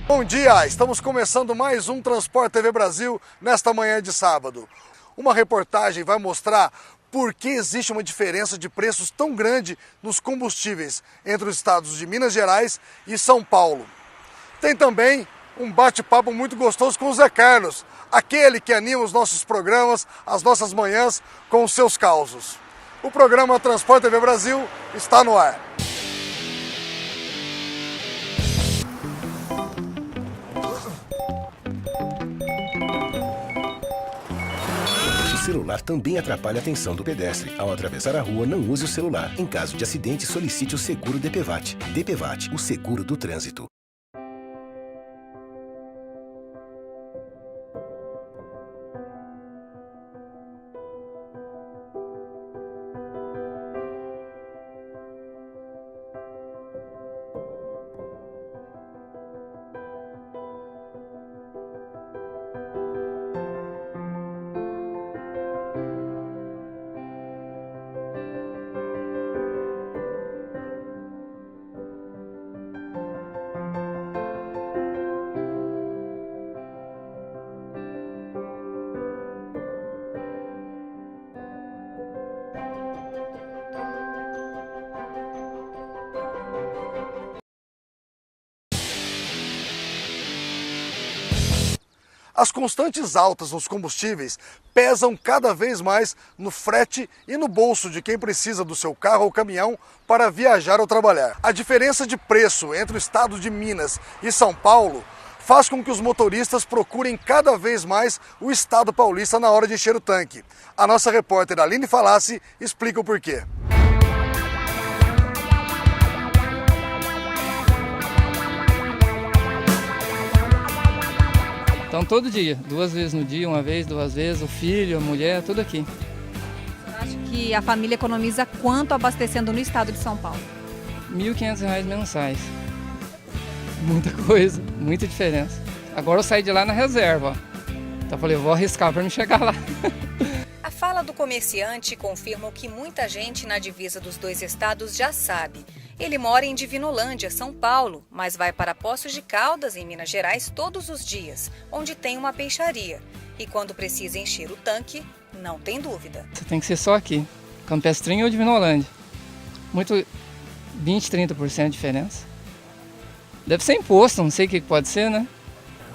Bom dia, estamos começando mais um Transport TV Brasil nesta manhã de sábado. Uma reportagem vai mostrar por que existe uma diferença de preços tão grande nos combustíveis entre os estados de Minas Gerais e São Paulo. Tem também um bate-papo muito gostoso com o Zé Carlos, aquele que anima os nossos programas, as nossas manhãs com os seus causos. O programa Transport TV Brasil está no ar. O celular também atrapalha a atenção do pedestre. Ao atravessar a rua, não use o celular. Em caso de acidente, solicite o seguro DPVAT. DPVAT, o seguro do trânsito. As constantes altas nos combustíveis pesam cada vez mais no frete e no bolso de quem precisa do seu carro ou caminhão para viajar ou trabalhar. A diferença de preço entre o estado de Minas e São Paulo faz com que os motoristas procurem cada vez mais o estado paulista na hora de encher o tanque. A nossa repórter Aline Falassi explica o porquê. Então todo dia, 2 vezes no dia, 1 vez, 2 vezes, o filho, a mulher, tudo aqui. Você acha que a família economiza quanto abastecendo no estado de São Paulo? R$ 1.500 mensais. Muita coisa, muita diferença. Agora eu saí de lá na reserva, ó. Então eu falei, eu vou arriscar para me chegar lá. A fala do comerciante confirma o que muita gente na divisa dos dois estados já sabe. Ele mora em Divinolândia, São Paulo, mas vai para Poços de Caldas, em Minas Gerais, todos os dias, onde tem uma peixaria. E quando precisa encher o tanque, não tem dúvida. Você tem que ser só aqui, Campestrinho ou Divinolândia. Muito, 20%, 30% de diferença. Deve ser imposto, não sei o que pode ser, né?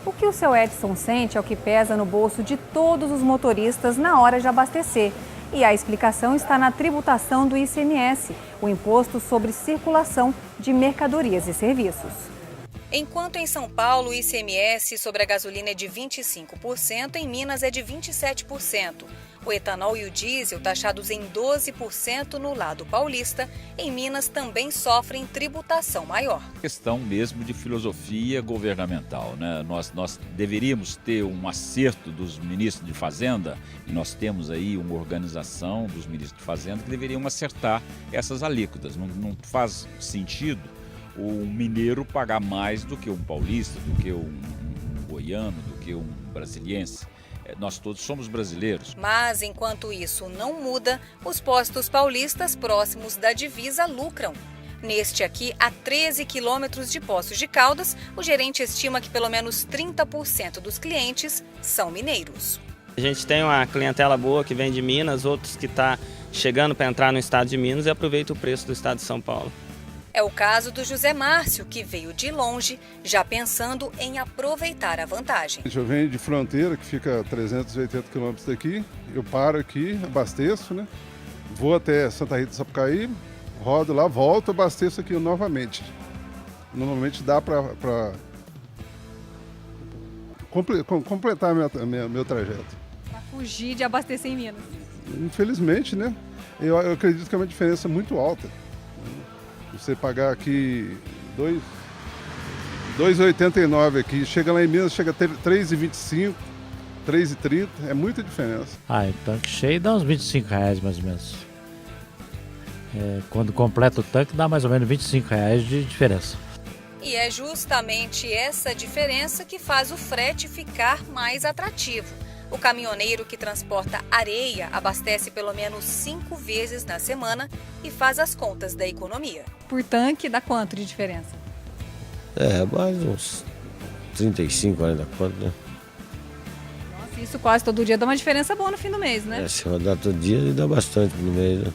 O que o seu Edson sente é o que pesa no bolso de todos os motoristas na hora de abastecer. E a explicação está na tributação do ICMS, o Imposto sobre Circulação de Mercadorias e Serviços. Enquanto em São Paulo o ICMS sobre a gasolina é de 25%, em Minas é de 27%. O etanol e o diesel, taxados em 12% no lado paulista, em Minas também sofrem tributação maior. Questão mesmo de filosofia governamental, né? Nós deveríamos ter um acerto dos ministros de Fazenda, e nós temos aí uma organização dos ministros de Fazenda que deveriam acertar essas alíquotas. Não faz sentido o mineiro pagar mais do que um paulista, do que um goiano, do que um brasiliense. Nós todos somos brasileiros. Mas, enquanto isso não muda, os postos paulistas próximos da divisa lucram. Neste aqui, a 13 quilômetros de Poços de Caldas, o gerente estima que pelo menos 30% dos clientes são mineiros. A gente tem uma clientela boa que vem de Minas, outros que estão chegando para entrar no estado de Minas e aproveita o preço do estado de São Paulo. É o caso do José Márcio, que veio de longe, já pensando em aproveitar a vantagem. Eu venho de Fronteira, que fica a 380 quilômetros daqui. Eu paro aqui, abasteço, né? Vou até Santa Rita do Sapucaí, rodo lá, volto, abasteço aqui novamente. Normalmente dá para completar meu trajeto. Para fugir de abastecer em Minas. Infelizmente, né? Eu acredito que é uma diferença muito alta. Você pagar aqui R$ 2,89 aqui, chega lá em Minas, chega a R$ 3,25, R$ 3,30, é muita diferença. Em tanque cheio dá uns R$ 25 mais ou menos. Quando completa o tanque dá mais ou menos R$ 25 de diferença. E é justamente essa diferença que faz o frete ficar mais atrativo. O caminhoneiro que transporta areia abastece pelo menos 5 vezes na semana e faz as contas da economia. Por tanque, dá quanto de diferença? Mais uns 35, 40 conto, né? Nossa, isso quase todo dia dá uma diferença boa no fim do mês, né? Se rodar todo dia, dá bastante no mês, né?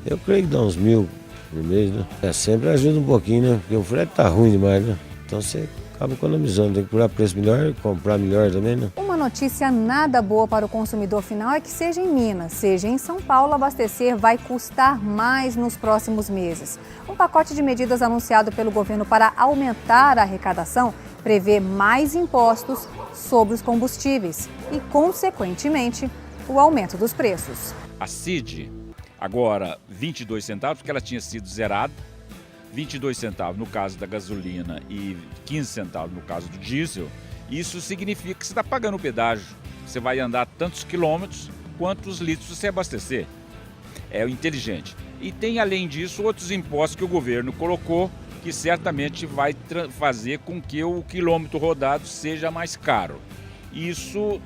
Eu creio que dá uns 1.000 no mês, né? Sempre ajuda um pouquinho, né? Porque o frete tá ruim demais, né? Então você acaba economizando, tem que procurar preço melhor e comprar melhor também, né? Uma notícia nada boa para o consumidor final é que seja em Minas, seja em São Paulo, abastecer vai custar mais nos próximos meses. Um pacote de medidas anunciado pelo governo para aumentar a arrecadação prevê mais impostos sobre os combustíveis e, consequentemente, o aumento dos preços. A CID, agora 22 centavos, porque ela tinha sido zerada, 22 centavos no caso da gasolina e 15 centavos no caso do diesel. Isso significa que você está pagando o pedágio. Você vai andar tantos quilômetros quantos litros você abastecer. É o inteligente. E tem, além disso, outros impostos que o governo colocou que certamente vai fazer com que o quilômetro rodado seja mais caro. Isso,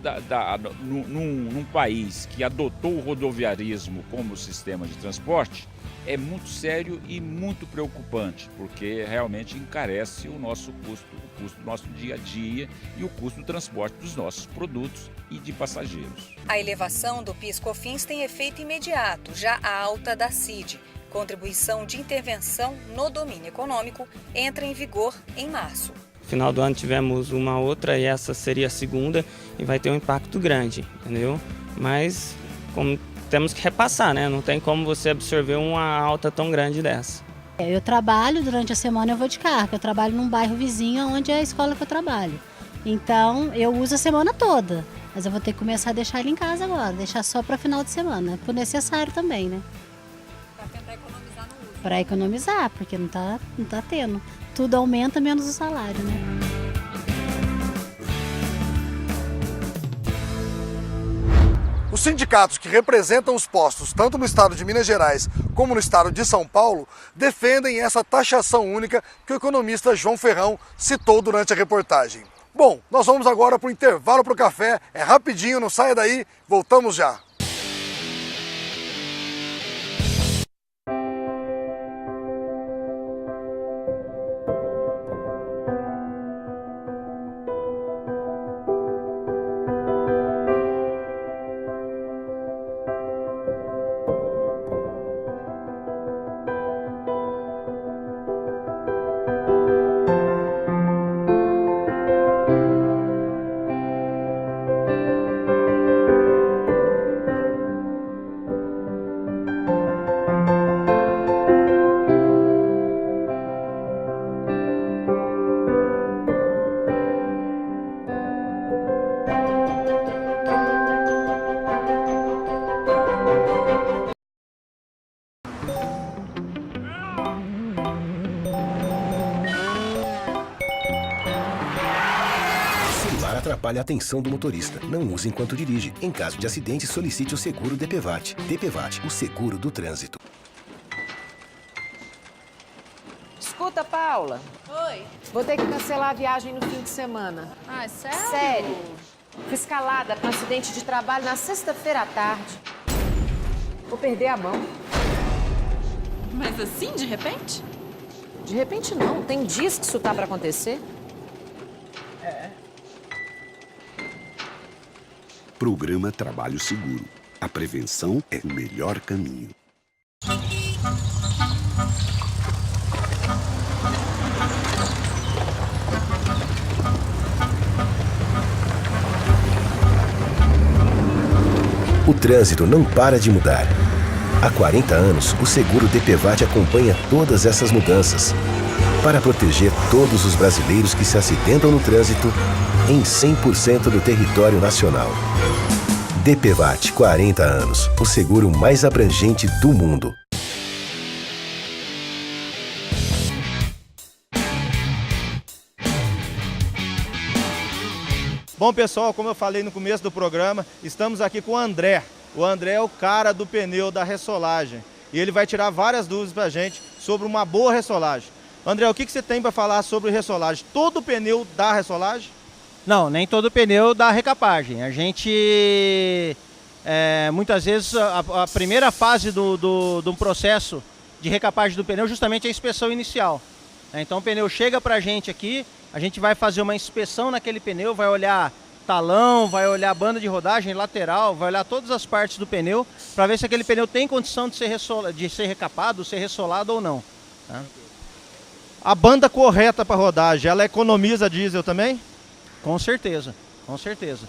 num país que adotou o rodoviarismo como sistema de transporte, é muito sério e muito preocupante, porque realmente encarece o nosso custo, o custo do nosso dia a dia e o custo do transporte dos nossos produtos e de passageiros. A elevação do PIS/COFINS tem efeito imediato, já a alta da CID, contribuição de intervenção no domínio econômico, entra em vigor em março. No final do ano tivemos uma outra e essa seria a segunda e vai ter um impacto grande, entendeu? Mas como temos que repassar, né? Não tem como você absorver uma alta tão grande dessa. Eu trabalho, durante a semana eu vou de carro, eu trabalho num bairro vizinho onde é a escola que eu trabalho. Então eu uso a semana toda, mas eu vou ter que começar a deixar ele em casa agora, deixar só para final de semana, por necessário também, né? Para tentar economizar no uso. Para economizar, porque não tá tendo. Tudo aumenta menos o salário, né? Os sindicatos que representam os postos, tanto no estado de Minas Gerais como no estado de São Paulo, defendem essa taxação única que o economista João Ferrão citou durante a reportagem. Bom, nós vamos agora para o intervalo para o café, é rapidinho, não saia daí, voltamos já. Atrapalha a atenção do motorista. Não use enquanto dirige. Em caso de acidente, solicite o seguro DPVAT. DPVAT, o seguro do trânsito. Escuta, Paula. Oi. Vou ter que cancelar a viagem no fim de semana. Ah, sério? Sério. Fui escalada para um acidente de trabalho na sexta-feira à tarde. Vou perder a mão. Mas assim, de repente? De repente não. Tem dias que isso tá para acontecer. Programa Trabalho Seguro. A prevenção é o melhor caminho. O trânsito não para de mudar. Há 40 anos, o seguro DPVAT acompanha todas essas mudanças para proteger todos os brasileiros que se acidentam no trânsito em 100% do território nacional. DPVAT, 40 anos, o seguro mais abrangente do mundo. Bom, pessoal, como eu falei no começo do programa, estamos aqui com o André. O André é o cara do pneu da ressolagem e ele vai tirar várias dúvidas para a gente sobre uma boa ressolagem. André, o que você tem para falar sobre ressolagem? Todo pneu dá ressolagem? Não, nem todo pneu dá recapagem. A gente, muitas vezes, a primeira fase do processo de recapagem do pneu justamente é a inspeção inicial. Então o pneu chega para a gente aqui, a gente vai fazer uma inspeção naquele pneu, vai olhar talão, vai olhar banda de rodagem, lateral, vai olhar todas as partes do pneu para ver se aquele pneu tem condição de ser recapado, ser ressolado ou não. Tá? A banda correta para rodagem, ela economiza diesel também? Com certeza, com certeza.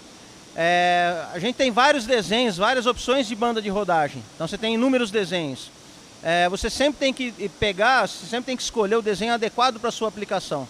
A gente tem vários desenhos, várias opções de banda de rodagem. Então você tem inúmeros desenhos. Você sempre tem que você sempre tem que escolher o desenho adequado para a sua aplicação.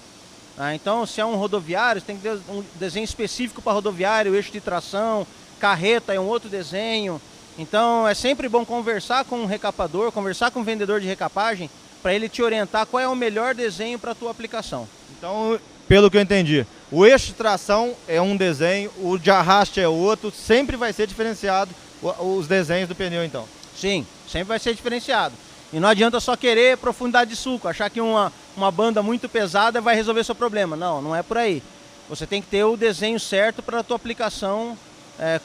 Então, se é um rodoviário, você tem que ter um desenho específico para rodoviário, eixo de tração, carreta é um outro desenho. Então, é sempre bom conversar com um recapador, conversar com um vendedor de recapagem, para ele te orientar qual é o melhor desenho para a tua aplicação. Então, pelo que eu entendi, o eixo de tração é um desenho, o de arraste é outro, sempre vai ser diferenciado os desenhos do pneu, então? Sim, sempre vai ser diferenciado. E não adianta só querer profundidade de sulco, achar que uma banda muito pesada vai resolver seu problema. Não, não é por aí. Você tem que ter o desenho certo para a tua aplicação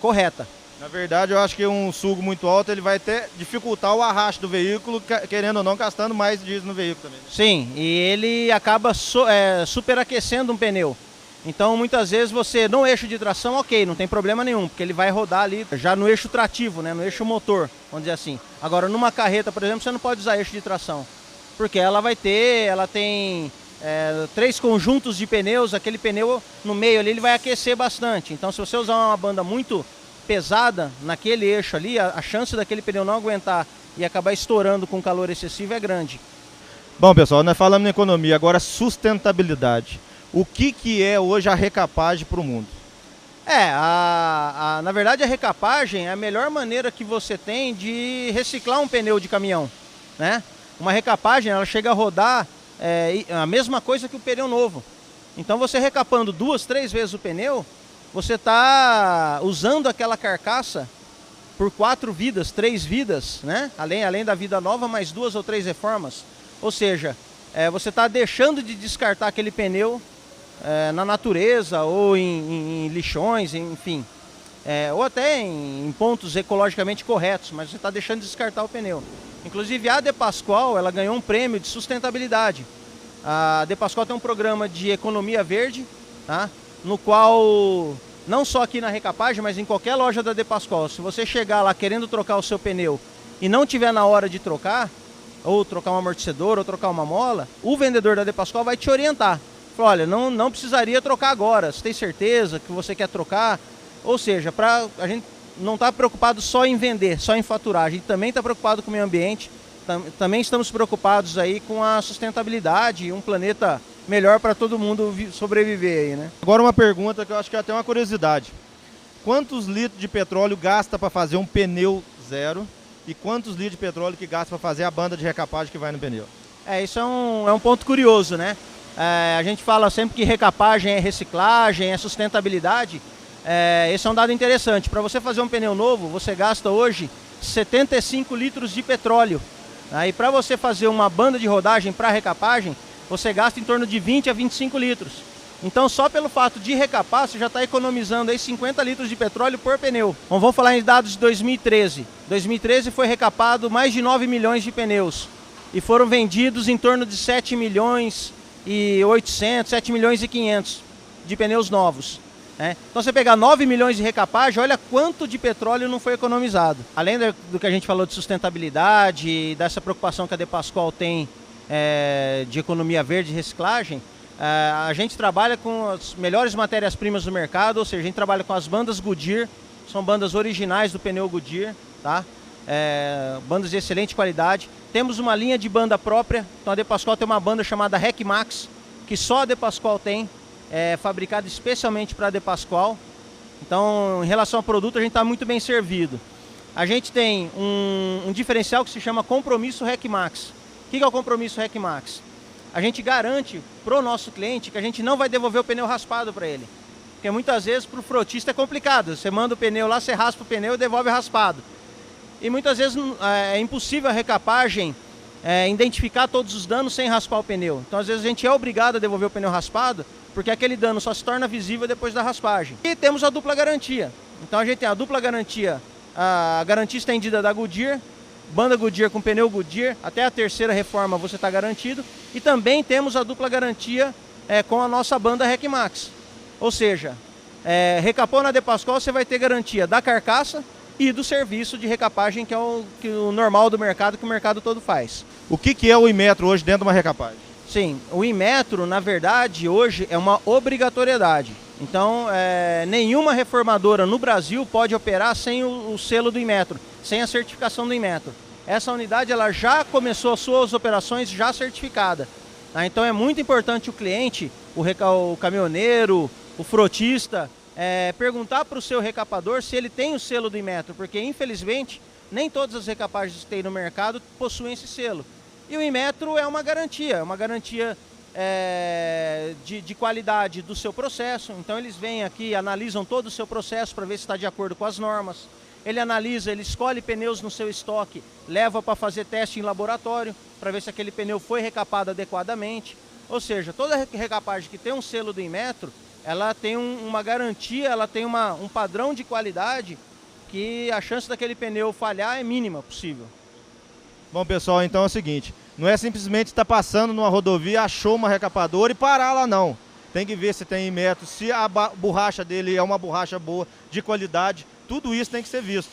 correta. Na verdade, eu acho que um sulco muito alto ele vai até dificultar o arraste do veículo, querendo ou não, gastando mais diesel no veículo também. Né? Sim, e ele acaba superaquecendo um pneu. Então, muitas vezes, você no eixo de tração, ok, não tem problema nenhum, porque ele vai rodar ali já no eixo trativo, né, no eixo motor, vamos dizer assim. Agora, numa carreta, por exemplo, você não pode usar eixo de tração, porque ela tem 3 conjuntos de pneus, aquele pneu no meio ali, ele vai aquecer bastante. Então, se você usar uma banda muito pesada naquele eixo ali, a chance daquele pneu não aguentar e acabar estourando com calor excessivo é grande. Bom, pessoal, nós falamos em economia, agora sustentabilidade. O que é hoje a recapagem para o mundo? Na verdade, a recapagem é a melhor maneira que você tem de reciclar um pneu de caminhão, né? Uma recapagem, ela chega a rodar a mesma coisa que o pneu novo. Então, você recapando 2, 3 vezes o pneu, você está usando aquela carcaça por 4 vidas, 3 vidas, né? Além da vida nova, mais 2 ou 3 reformas. Ou seja, você está deixando de descartar aquele pneu na natureza ou em lixões, enfim, ou até em pontos ecologicamente corretos, mas você está deixando de descartar o pneu. Inclusive a De Pascoal, ela ganhou um prêmio de sustentabilidade. A De Pascoal tem um programa de economia verde, tá? No qual, não só aqui na recapagem, mas em qualquer loja da De Pascoal, se você chegar lá querendo trocar o seu pneu e não tiver na hora de trocar, ou trocar um amortecedor, ou trocar uma mola, o vendedor da De Pascoal vai te orientar. Olha, não precisaria trocar agora, você tem certeza que você quer trocar? Ou seja, a gente não está preocupado só em vender, só em faturar, a gente também está preocupado com o meio ambiente, também estamos preocupados aí com a sustentabilidade e um planeta melhor para todo mundo sobreviver aí, né? Agora uma pergunta que eu acho que é até uma curiosidade. Quantos litros de petróleo gasta para fazer um pneu zero e quantos litros de petróleo que gasta para fazer a banda de recapagem que vai no pneu? Isso é um ponto curioso, né? A gente fala sempre que recapagem é reciclagem, é sustentabilidade. Esse é um dado interessante. Para você fazer um pneu novo, você gasta hoje 75 litros de petróleo. E para você fazer uma banda de rodagem para recapagem, você gasta em torno de 20 a 25 litros. Então, só pelo fato de recapar, você já está economizando aí 50 litros de petróleo por pneu. Bom, vamos falar em dados de 2013. 2013 foi recapado mais de 9 milhões de pneus e foram vendidos em torno de 7 milhões e 800, 7 milhões e 500 de pneus novos. Então, você pegar 9 milhões de recapagem, olha quanto de petróleo não foi economizado. Além do que a gente falou de sustentabilidade, dessa preocupação que a De Pascoal tem de economia verde e reciclagem, a gente trabalha com as melhores matérias-primas do mercado, ou seja, a gente trabalha com as bandas Goodyear, são bandas originais do pneu Goodyear, tá? Bandas de excelente qualidade. Temos uma linha de banda própria, então a De Pascoal tem uma banda chamada Rec Max, que só a De Pascoal tem, fabricada especialmente para a De Pascoal. Então, em relação ao produto, a gente está muito bem servido. A gente tem um diferencial que se chama Compromisso Rec Max. O que é o Compromisso Rec Max? A gente garante para o nosso cliente que a gente não vai devolver o pneu raspado para ele. Porque muitas vezes para o frotista é complicado. Você manda o pneu lá, você raspa o pneu e devolve raspado. E muitas vezes é impossível a recapagem identificar todos os danos sem raspar o pneu. Então, às vezes, a gente é obrigado a devolver o pneu raspado, porque aquele dano só se torna visível depois da raspagem. E temos a dupla garantia. Então, a gente tem a dupla garantia, a garantia estendida da Goodyear, banda Goodyear com pneu Goodyear, até a terceira reforma você está garantido. E também temos a dupla garantia com a nossa banda RecMax. Ou seja, recapou na De Pascoal, você vai ter garantia da carcaça e do serviço de recapagem, que é o normal do mercado, que o mercado todo faz. O que é o Inmetro hoje dentro de uma recapagem? Sim, o Inmetro, na verdade, hoje é uma obrigatoriedade. Então, nenhuma reformadora no Brasil pode operar sem o selo do Inmetro, sem a certificação do Inmetro. Essa unidade ela já começou as suas operações já certificada. Tá? Então, é muito importante o cliente, o caminhoneiro, o frotista, perguntar para o seu recapador se ele tem o selo do Inmetro, porque, infelizmente, nem todas as recapagens que tem no mercado possuem esse selo. E o Inmetro é uma garantia de qualidade do seu processo. Então eles vêm aqui, analisam todo o seu processo para ver se está de acordo com as normas. Ele analisa, ele escolhe pneus no seu estoque, leva para fazer teste em laboratório, para ver se aquele pneu foi recapado adequadamente. Ou seja, toda recapagem que tem um selo do Inmetro, ela tem uma garantia, ela tem um padrão de qualidade que a chance daquele pneu falhar é mínima possível. Bom, pessoal, então é o seguinte, não é simplesmente estar passando numa rodovia, achou uma recapadora e parar lá, não. Tem que ver se tem Inmetro, se a borracha dele é uma borracha boa, de qualidade, tudo isso tem que ser visto.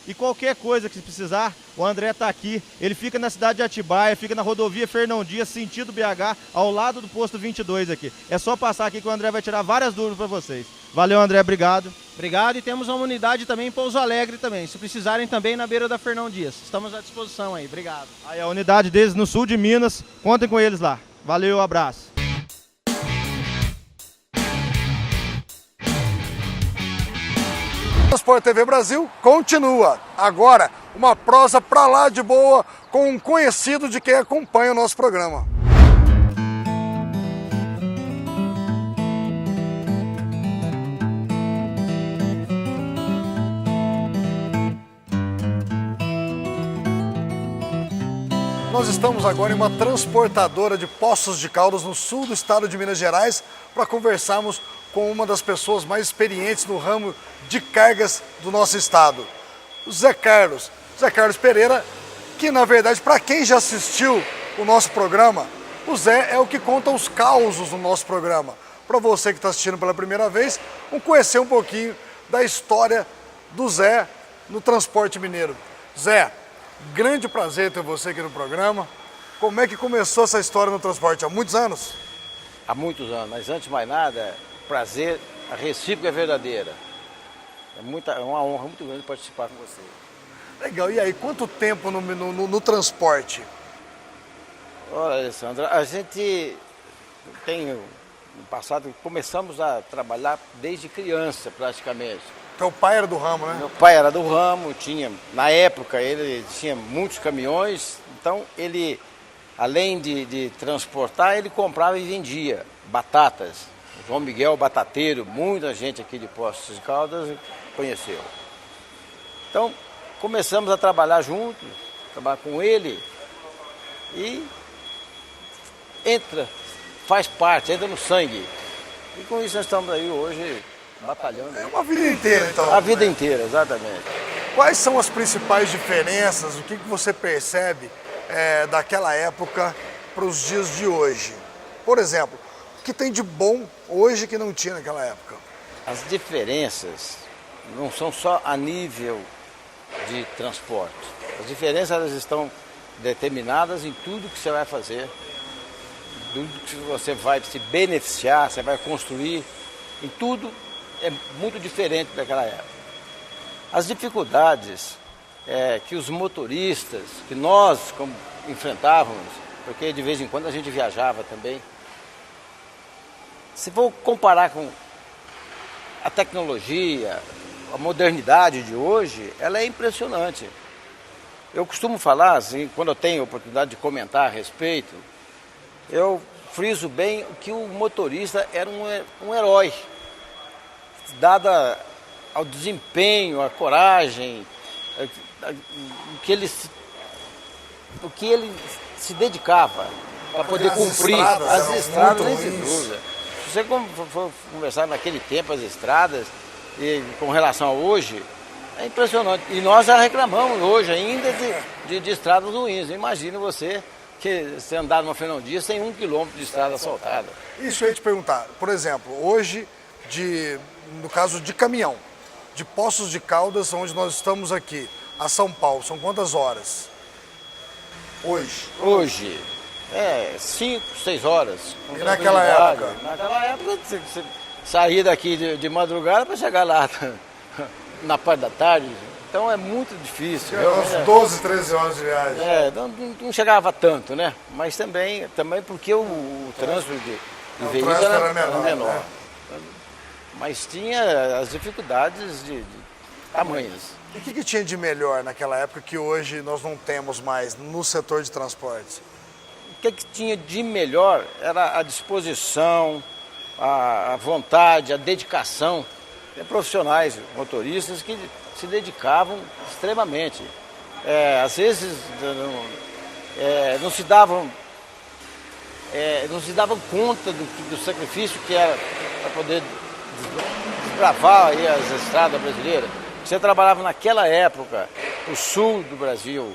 E qualquer coisa que precisar, o André está aqui, ele fica na cidade de Atibaia, fica na rodovia Fernão Dias, sentido BH, ao lado do posto 22 aqui. É só passar aqui que o André vai tirar várias dúvidas para vocês. Valeu, André, obrigado. Obrigado, e temos uma unidade também em Pouso Alegre também, se precisarem também na beira da Fernão Dias. Estamos à disposição aí, obrigado. Aí a unidade deles no sul de Minas, contem com eles lá. Valeu, abraço. Transporte TV Brasil continua. Agora, uma prosa pra lá de boa com um conhecido de quem acompanha o nosso programa. Nós estamos agora em uma transportadora de Poços de Caldas, no sul do estado de Minas Gerais, para conversarmos com uma das pessoas mais experientes no ramo de cargas do nosso estado, o Zé Carlos. Zé Carlos Pereira, que na verdade, para quem já assistiu o nosso programa, o Zé é o que conta os causos no nosso programa. Para você que está assistindo pela primeira vez, vamos conhecer um pouquinho da história do Zé no transporte mineiro. Zé, grande prazer ter você aqui no programa. Como é que começou essa história no transporte? Há muitos anos? Há muitos anos, mas antes de mais nada, prazer, a recíproca é verdadeira. É uma honra muito grande participar com você. Legal, e aí, quanto tempo no transporte? Olha, Alessandra, a gente tem, no passado, começamos a trabalhar desde criança, praticamente. Teu pai era do ramo, né? Meu pai era do ramo, na época ele tinha muitos caminhões, então ele, além de transportar, ele comprava e vendia batatas. João Miguel Batateiro, muita gente aqui de Poços de Caldas conheceu. Então, começamos a trabalhar juntos, trabalhar com ele e faz parte, entra no sangue. E com isso nós estamos aí hoje batalhando. É uma vida inteira, então. A vida inteira, exatamente. Quais são as principais diferenças, o que você percebe daquela época para os dias de hoje? Por exemplo, o que tem de bom hoje que não tinha naquela época? As diferenças não são só a nível de transporte. As diferenças elas estão determinadas em tudo que você vai fazer, tudo que você vai se beneficiar, você vai construir, em tudo é muito diferente daquela época. As dificuldades que os motoristas, que nós enfrentávamos, porque de vez em quando a gente viajava também, se for comparar com a tecnologia, a modernidade de hoje, ela é impressionante. Eu costumo falar, assim, quando eu tenho a oportunidade de comentar a respeito, eu friso bem que o motorista era um herói, dada ao desempenho, à coragem, o que ele se dedicava para poder cumprir as estradas, nem se dúvida. Se você for conversar naquele tempo, as estradas, e com relação a hoje, É impressionante. E nós já reclamamos hoje ainda de estradas ruins. Imagina você que você andar numa Fernão Dias sem 1 quilômetro de estrada asfaltada. Isso eu ia te perguntar. Por exemplo, hoje, no caso de caminhão, de Poços de Caldas, onde nós estamos aqui, a São Paulo, são quantas horas? Hoje? Hoje, 5, 6 horas. E naquela época? Naquela época, você saía daqui de madrugada para chegar lá na parte da tarde. Então é muito difícil. Umas 12, 13 horas de viagem. Não chegava tanto, né? Mas também porque o trânsito de veículos era menor. Né? Mas tinha as dificuldades de tamanhos. E o que tinha de melhor naquela época que hoje nós não temos mais no setor de transportes? O que tinha de melhor era a disposição, a vontade, a dedicação de profissionais, motoristas que se dedicavam extremamente. Às vezes não se davam conta do sacrifício que era para poder desbravar aí as estradas brasileiras. Você trabalhava naquela época o sul do Brasil,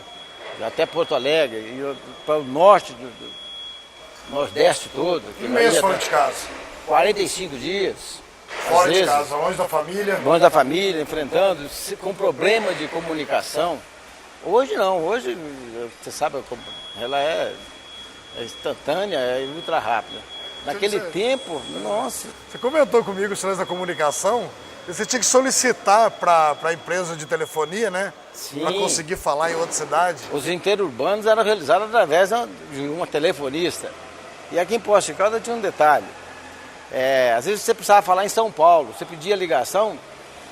até Porto Alegre, e para o norte, do nordeste todo. E mês fora de casa? 45 dias. Fora de casa, longe da família? Longe da família, enfrentando, com problema de comunicação. Hoje não, hoje você sabe, ela é instantânea, é ultra rápida. Naquele tempo, nossa. Você comentou comigo os sinais da comunicação, você tinha que solicitar para a empresa de telefonia, né? Para conseguir falar em outra cidade. Os interurbanos eram realizados através de uma telefonista. E aqui em Poços de Caldas tinha um detalhe. Às vezes você precisava falar em São Paulo, você pedia ligação,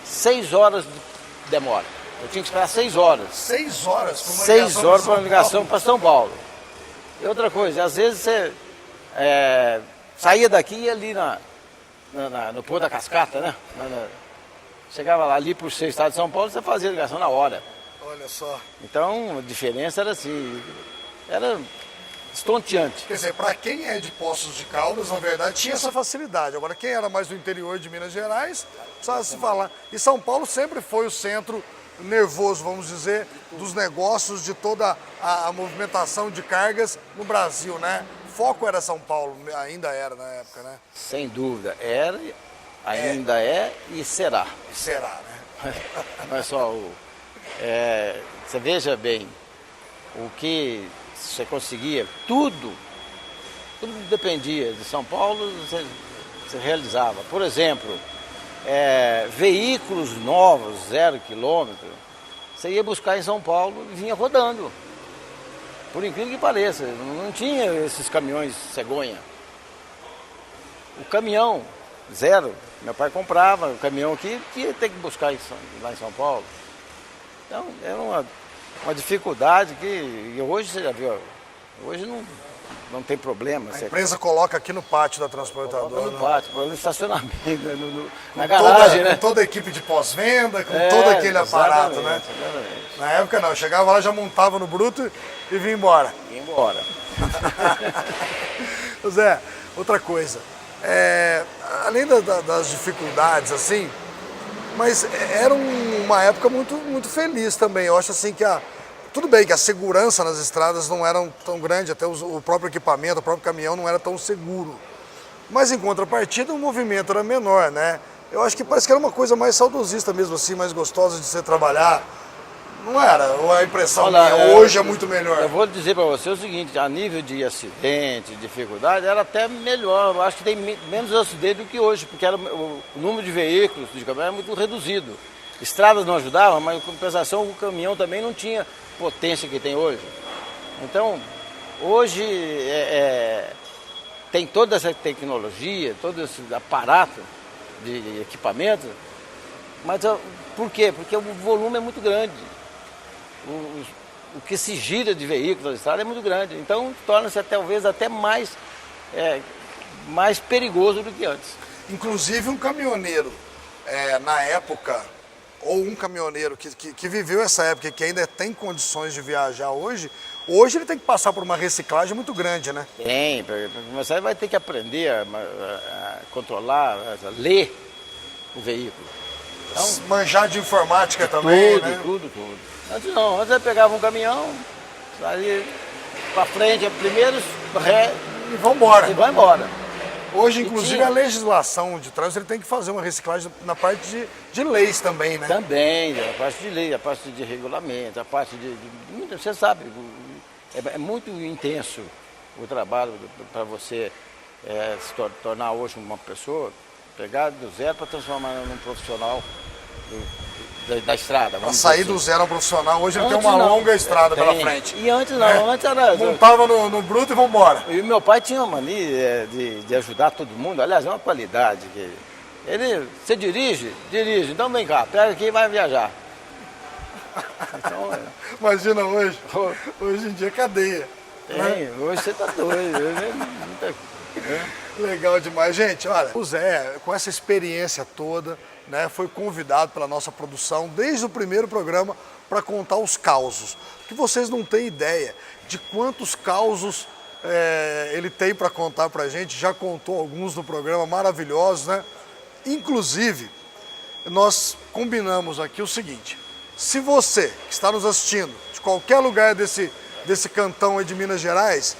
6 horas de demora. Eu tinha que esperar 6 horas. 6 horas? 6 horas para uma ligação para São Paulo. E outra coisa, às vezes você saía daqui e ia ali no Porto da Cascata, né? Chegava lá ali por ser estado de São Paulo, você fazia ligação na hora. Olha só. Então a diferença era assim, era estonteante. Quer dizer, para quem é de Poços de Caldas, na verdade, tinha essa facilidade. Agora, quem era mais do interior de Minas Gerais, precisava se falar. E São Paulo sempre foi o centro nervoso, vamos dizer, dos negócios, de toda a movimentação de cargas no Brasil, né? O foco era São Paulo, ainda era na época, né? Sem dúvida, era, ainda é e será. Será, né? Mas só, você veja bem, o que você conseguia, tudo dependia de São Paulo, você realizava. Por exemplo, veículos novos, 0 quilômetro, você ia buscar em São Paulo e vinha rodando. Por incrível que pareça, não tinha esses caminhões cegonha. O caminhão, 0, meu pai comprava o caminhão aqui, que ia ter que buscar lá em São Paulo. Então, era uma dificuldade que hoje você já viu, hoje não tem problema. A empresa coloca aqui no pátio da transportadora. No pátio, no estacionamento, na garagem, né? Com toda a equipe de pós-venda, com todo aquele aparato, né? Exatamente. Na época não, eu chegava lá, já montava no bruto e vinha embora. Ia embora. Zé, outra coisa, além das dificuldades, assim, mas era uma época muito, muito feliz também. Eu acho assim que tudo bem que a segurança nas estradas não era tão grande, até o próprio equipamento, o próprio caminhão não era tão seguro. Mas em contrapartida o movimento era menor, né? Eu acho que parece que era uma coisa mais saudosista mesmo assim, mais gostosa de você trabalhar. Não era? Ou a impressão minha, hoje é muito melhor? Eu vou dizer para você o seguinte, a nível de acidente, dificuldade, era até melhor. Eu acho que tem menos acidente do que hoje, porque o número de veículos de caminhão era muito reduzido. Estradas não ajudavam, mas em compensação o caminhão também não tinha potência que tem hoje. Então, hoje tem toda essa tecnologia, todo esse aparato de equipamento, mas por quê? Porque o volume é muito grande. O que se gira de veículos na estrada é muito grande, então torna-se talvez até mais perigoso do que antes. Inclusive um caminhoneiro, na época, ou um caminhoneiro que viveu essa época, que ainda tem condições de viajar hoje ele tem que passar por uma reciclagem muito grande, né? Tem, você vai ter que aprender a controlar, a ler o veículo. Então, manjar de informática também, né? Tudo. Antes não, antes eu pegava um caminhão, saía pra frente, primeiro ré e vambora. E vai embora. Hoje, inclusive, a legislação de trânsito ele tem que fazer uma reciclagem na parte de leis também, né? Também, a parte de lei, a parte de regulamento, a parte você sabe, é muito intenso o trabalho para você se tornar hoje uma pessoa, pegar do zero para transformar num profissional da estrada. Para sair do zero ao profissional, hoje ele tem uma longa estrada pela frente. E antes não, antes era... Montava no bruto e vambora. E meu pai tinha uma mania de ajudar todo mundo, aliás, é uma qualidade. Você dirige, então vem cá, pega aqui e vai viajar. Então, imagina hoje em dia cadeia. Né? Hoje você tá doido. Legal demais. Gente, olha, o Zé, com essa experiência toda, né, foi convidado pela nossa produção desde o primeiro programa para contar os causos. Que vocês não têm ideia de quantos causos ele tem para contar para a gente. Já contou alguns no programa, maravilhosos, né? Inclusive, nós combinamos aqui o seguinte: se você que está nos assistindo de qualquer lugar desse cantão aí de Minas Gerais,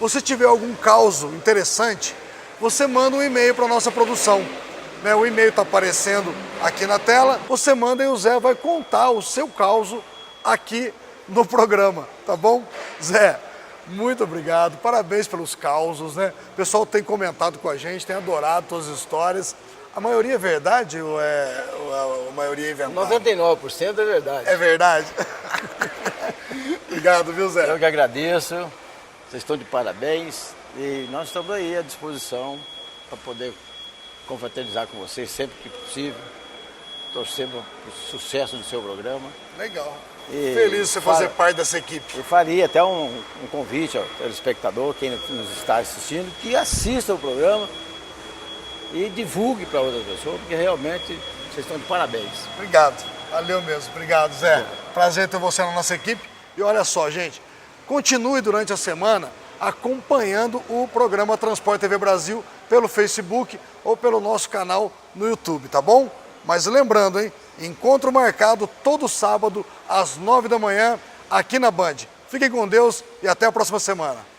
você tiver algum caso interessante, você manda um e-mail para a nossa produção. Né? O e-mail está aparecendo aqui na tela, você manda e o Zé vai contar o seu caso aqui no programa, tá bom? Zé, muito obrigado, parabéns pelos causos, né? O pessoal tem comentado com a gente, tem adorado suas histórias. A maioria é verdade ou a maioria é inventado? 99% é verdade. É verdade? Obrigado, viu, Zé? Eu que agradeço, vocês estão de parabéns e nós estamos aí à disposição para poder confraternizar com vocês sempre que possível, torcendo para o sucesso do seu programa. Legal. Feliz de você fazer parte dessa equipe. E faria até um convite ao telespectador, quem nos está assistindo, que assista o programa e divulgue para outras pessoas, porque realmente vocês estão de parabéns. Obrigado, valeu mesmo. Obrigado, Zé. Prazer ter você na nossa equipe. E olha só, gente, continue durante a semana acompanhando o programa Transporte TV Brasil pelo Facebook ou pelo nosso canal no YouTube, tá bom? Mas lembrando, hein, encontro marcado todo sábado às 9 da manhã aqui na Band. Fiquem com Deus e até a próxima semana.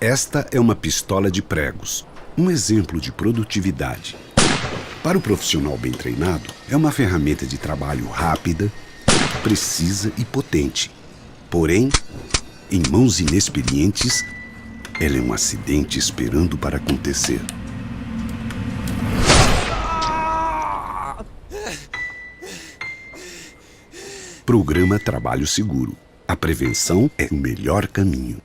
Esta é uma pistola de pregos, um exemplo de produtividade. Para o profissional bem treinado, é uma ferramenta de trabalho rápida, precisa e potente. Porém, em mãos inexperientes, ela é um acidente esperando para acontecer. Programa Trabalho Seguro. A prevenção é o melhor caminho.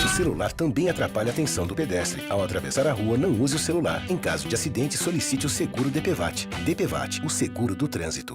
O celular também atrapalha a atenção do pedestre. Ao atravessar a rua, não use o celular. Em caso de acidente, solicite o seguro DPVAT. DPVAT, o seguro do trânsito.